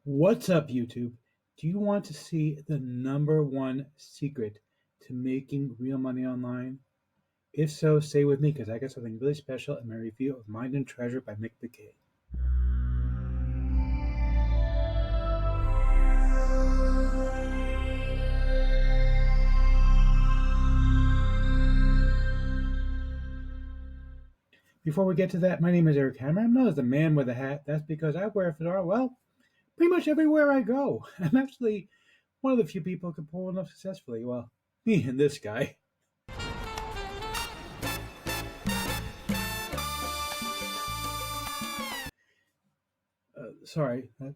What's up, YouTube? Do you want to see the number one secret to making real money online? If so, stay with me because I got something really special in my review of Mind and Treasure by Mick McKay. Before we get to that, my name is Eric Hammer. I'm known as the man with a hat. That's because I wear a fedora, well, pretty much everywhere I go. I'm actually one of the few people who can pull one off successfully. Well, me and this guy. Sorry, I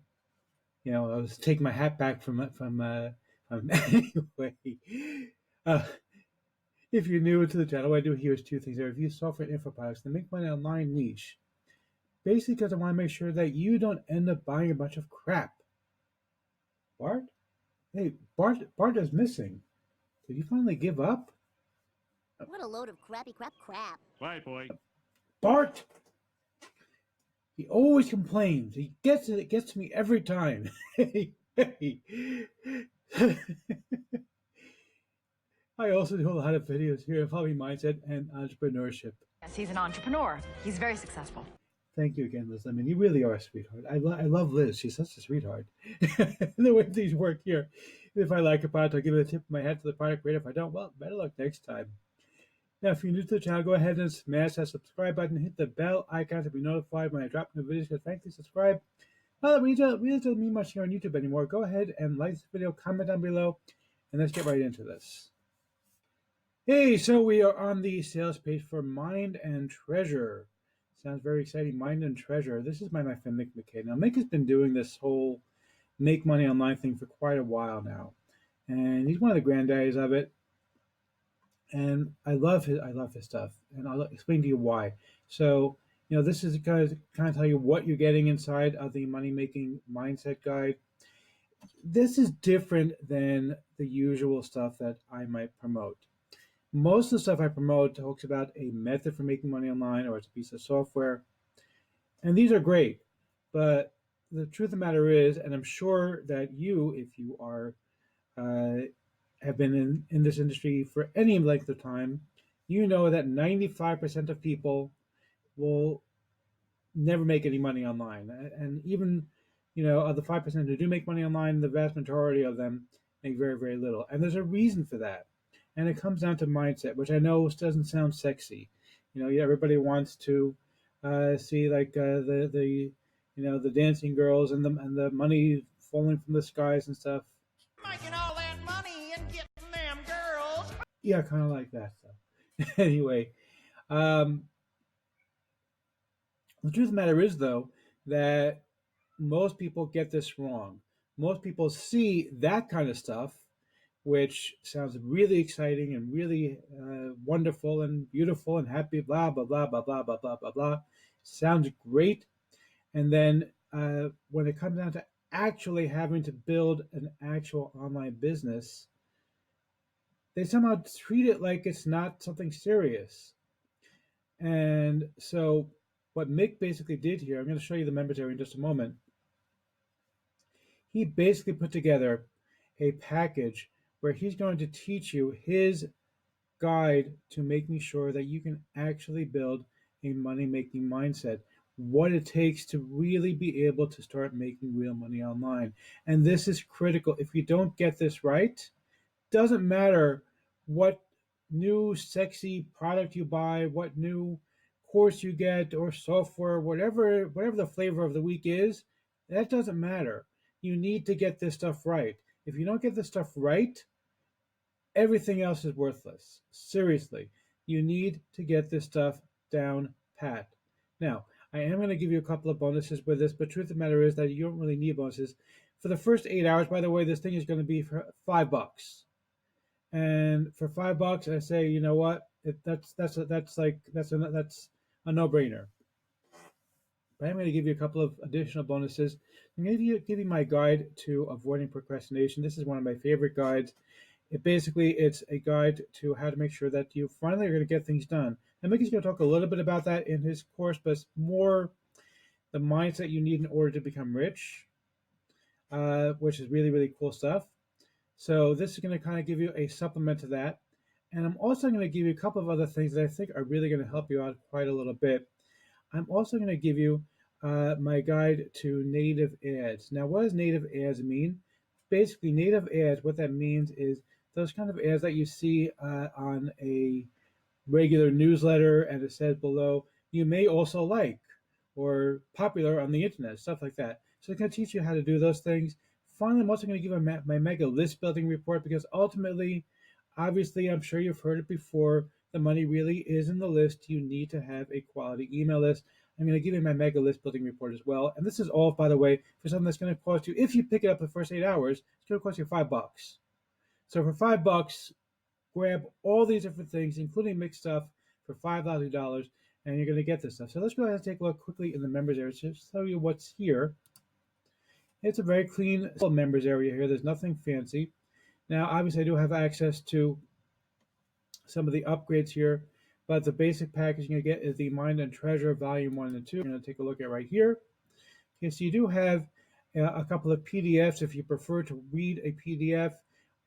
was taking my hat back from anyway. Uh, if you're new to the channel, what I do here is two things. I review software and info products that make money online niche. Basically, because I want to make sure that you don't end up buying a bunch of crap. Bart? Hey, Bart is missing. Did you finally give up? What a load of crappy crap. Right, boy. Bart! He always complains. It gets to me every time. Hey. I also do a lot of videos here of hobby mindset and entrepreneurship. Yes, he's an entrepreneur. He's very successful. Thank you again, Liz. I mean, you really are a sweetheart. I love Liz. She's such a sweetheart. The way things work here. If I like a product, I'll give it a tip of my hat to the product creator. If I don't, well, better luck next time. Now, if you're new to the channel, go ahead and smash that subscribe button and hit the bell icon to be notified when I drop new videos. Because frankly, subscribe. Well, that really doesn't mean much here on YouTube anymore. Go ahead and like this video, comment down below, and let's get right into this. Hey, so we are on the sales page for Mind and Treasure. Sounds very exciting. Mind and Treasure. This is by my friend Mick McKay. Now, Mick has been doing this whole make money online thing for quite a while now, and he's one of the granddaddies of it. And I love his stuff, and I'll explain to you why. So, this is kind of tell you what you're getting inside of the money making mindset guide. This is different than the usual stuff that I might promote. Most of the stuff I promote talks about a method for making money online or it's a piece of software. And these are great. But the truth of the matter is, and I'm sure that you, if you are have been in this industry for any length of time, you know that 95% of people will never make any money online. And even, of the 5% who do make money online, the vast majority of them make very, very little. And there's a reason for that. And it comes down to mindset, which I know doesn't sound sexy. Everybody wants to see like the dancing girls and the money falling from the skies and stuff. Making all that money and getting them girls. Yeah, kind of like that stuff. Anyway, the truth of the matter is, though, that most people get this wrong. Most people see that kind of stuff, which sounds really exciting and really wonderful and beautiful and happy, blah, blah, blah, blah, blah, blah, blah, blah, blah. Sounds great. And then when it comes down to actually having to build an actual online business, they somehow treat it like it's not something serious. And so what Mick basically did here, I'm going to show you the members area in just a moment. He basically put together a package where he's going to teach you his guide to making sure that you can actually build a money-making mindset, what it takes to really be able to start making real money online. And this is critical. If you don't get this right, doesn't matter what new sexy product you buy, what new course you get or software, whatever the flavor of the week is, that doesn't matter. You need to get this stuff right. If you don't get this stuff right, everything else is worthless. Seriously, you need to get this stuff down pat. Now, I am going to give you a couple of bonuses with this, but truth of the matter is that you don't really need bonuses. For the first 8 hours, by the way, this thing is going to be for $5. And for $5, I say, you know what? That's a no-brainer. But I'm going to give you a couple of additional bonuses. I'm going to give you my guide to avoiding procrastination. This is one of my favorite guides. It's a guide to how to make sure that you finally are going to get things done. And Mickey's going to talk a little bit about that in his course, but it's more the mindset you need in order to become rich. which is really, really cool stuff. So this is going to kind of give you a supplement to that. And I'm also going to give you a couple of other things that I think are really going to help you out quite a little bit. I'm also going to give you my guide to native ads. Now, what does native ads mean? Basically, native ads, what that means is those kind of ads that you see on a regular newsletter, and it says below, you may also like, or popular on the internet, stuff like that. So it's going to teach you how to do those things. Finally, I'm also going to give you my mega list building report because ultimately, obviously, I'm sure you've heard it before. The money really is in the list. You need to have a quality email list. I'm going to give you my mega list building report as well. And this is all, by the way, for something that's going to cost you, if you pick it up the first 8 hours, it's going to cost you $5. So for $5, grab all these different things, including mixed stuff, for $5,000, and you're going to get this stuff. So let's go ahead and take a look quickly in the members area to show you what's here. It's a very clean members area here. There's nothing fancy. Now, obviously, I do have access to some of the upgrades here, but the basic package you're going to get is the Mind and Treasure Volume 1 and 2. We're going to take a look at right here. Okay, so you do have a couple of PDFs if you prefer to read a PDF,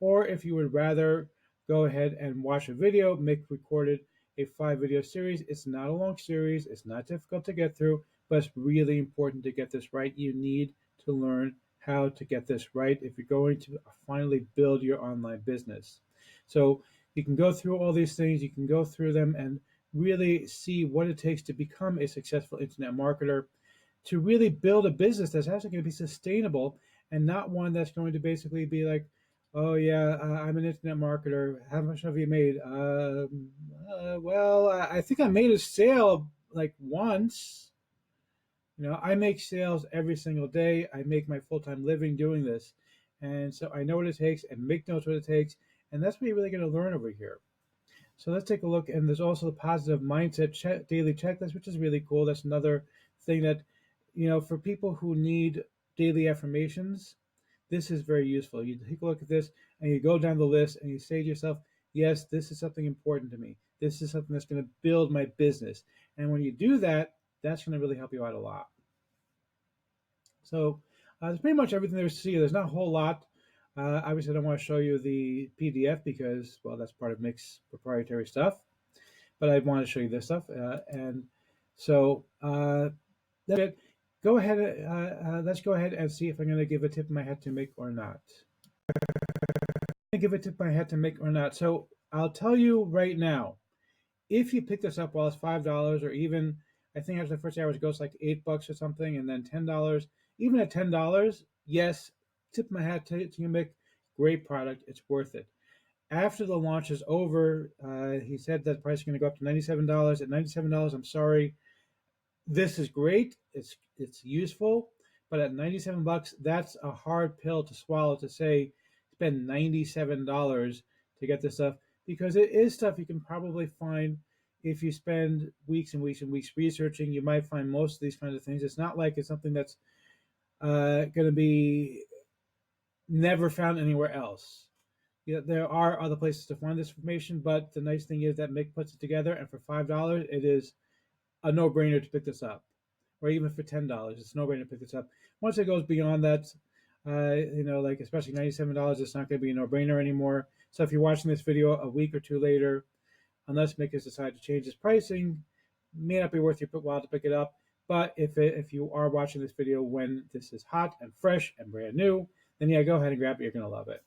or if you would rather go ahead and watch a video, make recorded a 5-video series. It's not a long series. It's not difficult to get through, but it's really important to get this right. You need to learn how to get this right if you're going to finally build your online business. So you can go through all these things. You can go through them and really see what it takes to become a successful internet marketer, to really build a business that's actually going to be sustainable and not one that's going to basically be like, oh yeah, I'm an internet marketer. How much have you made? Well, I think I made a sale like once. You know, I make sales every single day. I make my full-time living doing this. And so I know what it takes, and Mick knows what it takes. And that's what you're really going to learn over here. So let's take a look. And there's also the positive mindset daily checklist, which is really cool. That's another thing that, you know, for people who need daily affirmations, this is very useful. You take a look at this and you go down the list and you say to yourself, yes, this is something important to me. This is something that's going to build my business. And when you do that, that's going to really help you out a lot. So that's pretty much everything there is to see. There's not a whole lot. Obviously, I don't want to show you the PDF because, well, that's part of Mick's proprietary stuff. But I want to show you this stuff. And so that's it. Go ahead. Let's go ahead and see if I'm going to give a tip of my hat to Mick or not. I'm going to give a tip of my hat to Mick or not. So I'll tell you right now, if you pick this up while it's $5, or even, I think after the first hour it goes like $8 or something, and then $10. Even at $10, yes, tip my hat to you, Mick. Great product. It's worth it. After the launch is over, he said that the price is going to go up to $97. At $97, I'm sorry, this is great. It's useful, but at $97, that's a hard pill to swallow, to say spend $97 to get this stuff, because it is stuff you can probably find if you spend weeks and weeks and weeks researching. You might find most of these kinds of things. It's not like it's something that's going to be never found anywhere else. Yeah, there are other places to find this information, but the nice thing is that Mick puts it together, and for $5, it is a no-brainer to pick this up. Or even for $10, it's a no-brainer to pick this up. Once it goes beyond that, you know, like especially $97, it's not going to be a no-brainer anymore. So if you're watching this video a week or two later, unless Mick has decided to change his pricing, may not be worth your while to pick it up. But if you are watching this video when this is hot and fresh and brand new, then yeah, go ahead and grab it. You're going to love it.